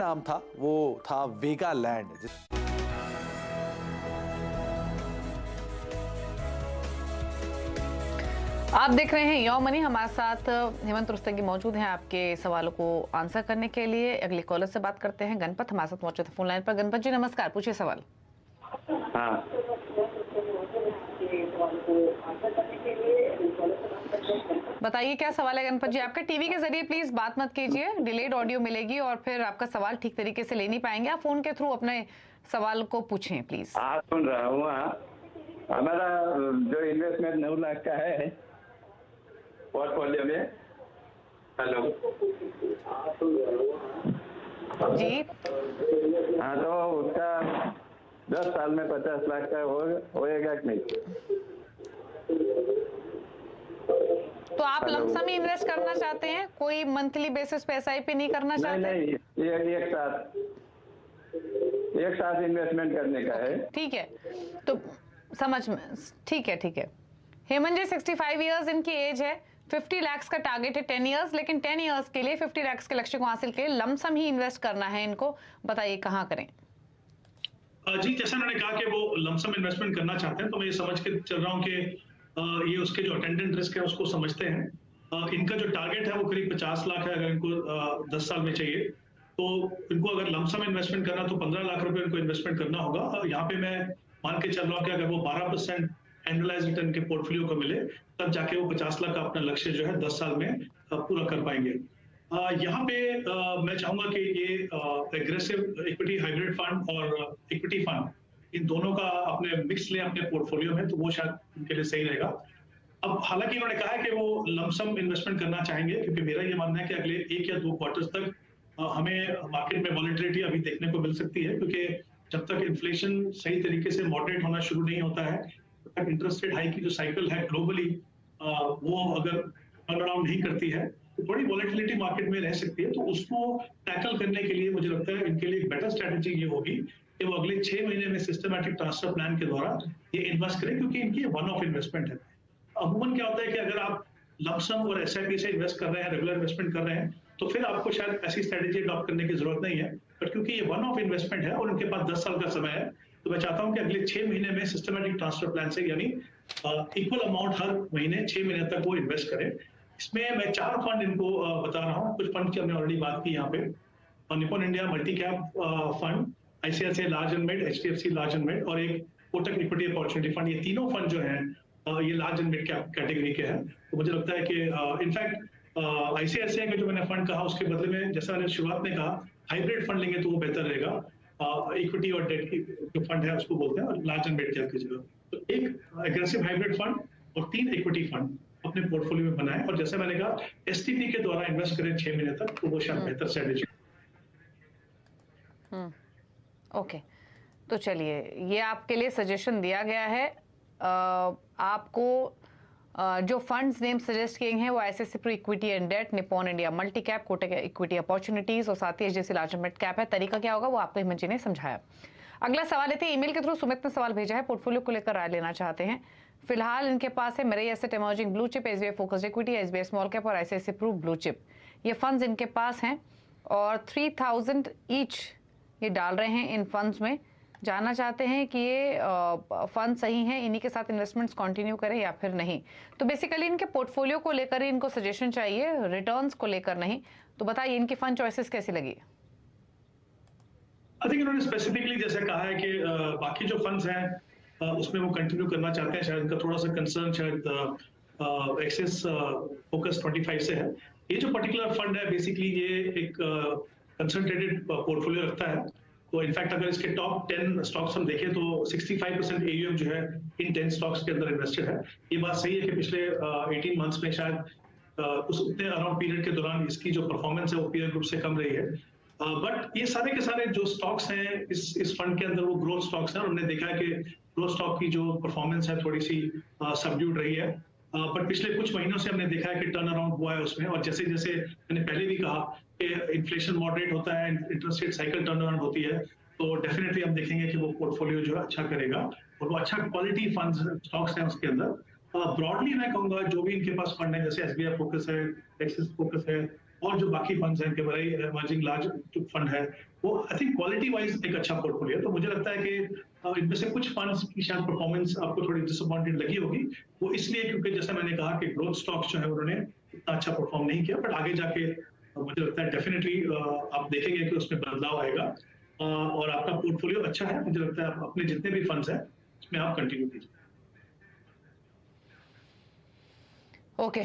नाम था वो था वेगा लैंड। आप देख रहे हैं यो मनी। हमारे साथ हेमंत रुस्तगी मौजूद हैं आपके सवालों को आंसर करने के लिए। अगले कॉलर से बात करते हैं। गणपत हमारे साथ मौजूद है फोन लाइन पर। गणपत जी नमस्कार, पूछिए सवाल। हाँ, बताइए क्या सवाल है गणपत जी आपका। टीवी के जरिए प्लीज बात मत कीजिए, डिलेड ऑडियो मिलेगी और फिर आपका सवाल ठीक तरीके से ले नहीं पाएंगे। आप फोन के थ्रू अपने सवाल को पूछें प्लीज। हाँ सुन रहा हूँ। हमारा जो इन्वेस्टमेंट 9 लाख का है पोर्टफोलियो में। हेलो जी हाँ, तो उसका 10 साल में 50 लाख का होएगा कि नहीं? तो आप लमसम ही इन्वेस्ट करना चाहते हैं, कोई मंथली बेसिस पे SIP नहीं करना चाहते? नहीं, ये एक साथ इन्वेस्टमेंट करने का है। ठीक है, तो समझ में ठीक है। हेमंत जी 65 इयर्स इनकी एज है। 50 लाख का टारगेट है 10 इयर्स, लेकिन 10 इयर्स के लिए 50 लाख के लक्ष्य को हासिल के लिए लमसम ही इन्वेस्ट करना है इनको। बताइए कहाँ करें? जी, जैसा उन्होंने कहा कि वो लमसम इन्वेस्टमेंट करना चाहते हैं, तो मैं ये समझ के चल रहा हूँ कि ये उसके जो अटेंडेंट रिस्क है उसको समझते हैं। इनका जो टारगेट है वो करीब 50 लाख है। अगर इनको 10 साल में चाहिए तो इनको अगर लमसम इन्वेस्टमेंट करना तो 15 लाख रुपए इनको इन्वेस्टमेंट करना होगा। यहाँ पे मैं मान के चल रहा हूँ कि अगर वो 12% एनुअलाइज रिटर्न के पोर्टफोलियो को मिले तब जाके वो 50 लाख का अपना लक्ष्य जो है 10 साल में पूरा कर पाएंगे। यहाँ पे मैं चाहूंगा कि ये एग्रेसिव इक्विटी हाइब्रिड फंड और इक्विटी फंड इन दोनों का अपने मिक्स लें अपने पोर्टफोलियो में, तो वो शायद उनके लिए सही रहेगा। अब हालांकि उन्होंने कहा है कि वो लमसम इन्वेस्टमेंट करना चाहेंगे, क्योंकि मेरा ये मानना है कि अगले 1 या 2 क्वार्टर्स तक हमें मार्केट में वॉलेटिलिटी अभी देखने को मिल सकती है, क्योंकि जब तक इन्फ्लेशन सही तरीके से मॉडरेट होना शुरू नहीं होता है, तब तक इंटरेस्ट रेट हाइक की जो साइकिल है ग्लोबली वो अगर टर्न अराउंड नहीं करती है तो थोड़ी वॉलेटिलिटी मार्केट में रह सकती है। तो उसको टैकल करने के लिए मुझे लगता है इनके लिए एक बेटर स्ट्रेटेजी ये होगी कि वो अगले 6 महीने में सिस्टमैटिक ट्रांसफर प्लान के द्वारा ये इन्वेस्ट करें, क्योंकि इनकी वन ऑफ इन्वेस्टमेंट है। अमूमन क्या होता है कि अगर आप लमसम और SIP से इन्वेस्ट कर रहे हैं, रेगुलर इन्वेस्टमेंट कर रहे हैं, तो फिर आपको शायद ऐसी स्ट्रेटेजी अडॉप्ट करने की जरूरत नहीं है। बट क्योंकि ये वन ऑफ इन्वेस्टमेंट है और उनके पास 10 साल का समय है, तो मैं चाहता हूं कि अगले 6 महीने में सिस्टमैटिक ट्रांसफर प्लान से यानी इक्वल अमाउंट हर महीने 6 महीने तक वो इन्वेस्ट करें। इसमें मैं 4 फंड इनको बता रहा हूँ। कुछ फंड की हमने ऑलरेडी बात की यहाँ पे। Nippon India multi cap fund, ICICI large and mid, HDFC large and mid और एक कोटक इक्विटी अपॉर्चुनिटी फंड। ये तीनों फंड जो हैं ये large and mid cap category के हैं। तो मुझे लगता है कि इनफैक्ट ICICI का जो मैंने फंड कहा उसके बदले में, जैसा मैंने शुरुआत में कहा, हाइब्रिड फंड लेंगे तो वो बेहतर रहेगा। इक्विटी और डेट की जो फंड है उसको बोलते हैं, और लार्ज एंड मिड कैप की जगह तो एक एग्रेसिव हाइब्रिड फंड और 3 इक्विटी फंड अपने पोर्टफोलियो में बनाएं। और जैसे मैंने कहा STP के द्वारा इन्वेस्ट करें 6 महीने तक, तो वो शायद बेहतर स्ट्रेटेजी। ओके, तो चलिए ये आपके लिए सजेशन दिया गया है। आपको जो फंड्स नेम सजेस्ट किए हैं वो ICICI pro equity and debt, Nippon India multi cap, Kotak equity opportunities और साथ ही HDFC large and mid cap है। तरीका क्या होगा वो आपको हेमंत जी ने समझाया। अगला सवाल थे ईमेल के थ्रू सुमित ने सवाल भेजा है, पोर्टफोलियो को लेकर राय लेना चाहते हैं। फिलहाल इनके पास है मेरे asset emerging blue chip, SBI focused equity, SBI small cap और ICICI प्रो ब्लू चिप। ये फंड्स इनके पास हैं और 3000 ईच ये डाल रहे हैं इन फंड्स में। जानना चाहते हैं कि ये फंड सही हैं, इन्हीं के साथ इन्वेस्टमेंट्स कंटिन्यू करें या फिर नहीं। तो बेसिकली इनके पोर्टफोलियो को लेकर ही इनको सजेशन चाहिए, रिटर्न्स को लेकर नहीं। तो बताइए इनकी फंड चॉइसेस कैसी लगी? आई थिंक इन्होंने स्पेसिफिकली जैसे कहा है कि बाकी जो फंड्स हैं उसमें वो कंटिन्यू करना चाहते हैं। शायद इनका थोड़ा सा कंसर्न शायद एक्सेस फोकस 25 से है। ये जो पर्टिकुलर फंड है बेसिकली ये एक कंसंट्रेटेड पोर्टफोलियो रखता है। तो इनफैक्ट अगर इसके टॉप 10 स्टॉक्स हम देखें तो 65% AUM जो है इन 10 स्टॉक्स के अंदर इन्वेस्टेड है। ये बात सही है कि पिछले 18 मंथ्स में शायद उस उतने अराउंड पीरियड के दौरान इसकी जो परफॉर्मेंस है वो पीयर ग्रुप से कम रही है। बट ये सारे के सारे जो स्टॉक्स हैं इस फंड के अंदर वो ग्रोथ स्टॉक्स हैं। उन्होंने देखा है कि ग्रोथ स्टॉक की जो परफॉर्मेंस है थोड़ी सी सबड्यूड रही है। बट पिछले कुछ महीनों से हमने देखा है कि टर्न अराउंड हुआ है उसमें। और जैसे जैसे मैंने पहले भी कहा कि इन्फ्लेशन मॉडरेट होता है, interest rate cycle turn around होती है, तो डेफिनेटली हम देखेंगे कि वो पोर्टफोलियो जो है अच्छा करेगा और वो अच्छा क्वालिटी फंड्स स्टॉक्स हैं उसके अंदर। ब्रॉडली मैं कहूंगा जो भी इनके पास फंड है, जैसे SBI फोकस है, एक्सिस फोकस है, और जो बाकी फंड्स हैं इनके बड़े इमर्जिंग लार्ज फंड है, वो आई थिंक क्वालिटी वाइज एक अच्छा पोर्टफोलियो है। तो मुझे लगता है कि इनमें से कुछ फंड्स की शायद परफॉर्मेंस आपको थोड़ी डिसअपॉइंटेड लगी होगी, वो इसलिए क्योंकि जैसे मैंने कहा कि ग्रोथ स्टॉक्स जो है उन्होंने इतना अच्छा परफॉर्म नहीं किया, बट आगे जाके मुझे लगता है डेफिनेटली आप देखेंगे कि उसमें बदलाव आएगा और आपका पोर्टफोलियो अच्छा है। मुझे लगता है आप अपने जितने भी फंड्स हैं उसमें आप कंटिन्यू कीजिए। ओके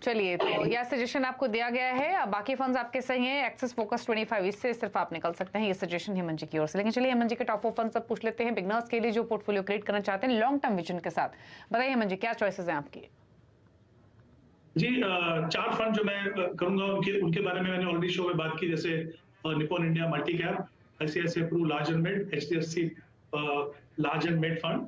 चलिए, तो यह सजेशन आपको दिया गया है। अब बाकी फंड्स आपके सही हैं। एक्सेस फोकस 25 इससे सिर्फ आप निकल सकते हैं, ये सजेशन हेमंत जी की ओर से। लेकिन चलिए हेमंत जी के टॉप 4 फंड्स अब पूछ लेते हैं बिगनर्स के लिए जो पोर्टफोलियो क्रिएट करना चाहते हैं लॉन्ग टर्म विजन के साथ। बताइए हेमंत जी, क्या चॉइसेस हैं आपकी? जी 4 फंड जो मैं करूंगा उनके बारे में मैंने ऑलरेडी शो में बात की, जैसे Nippon India multi cap, ICICI pru large and mid, HDFC large and mid fund,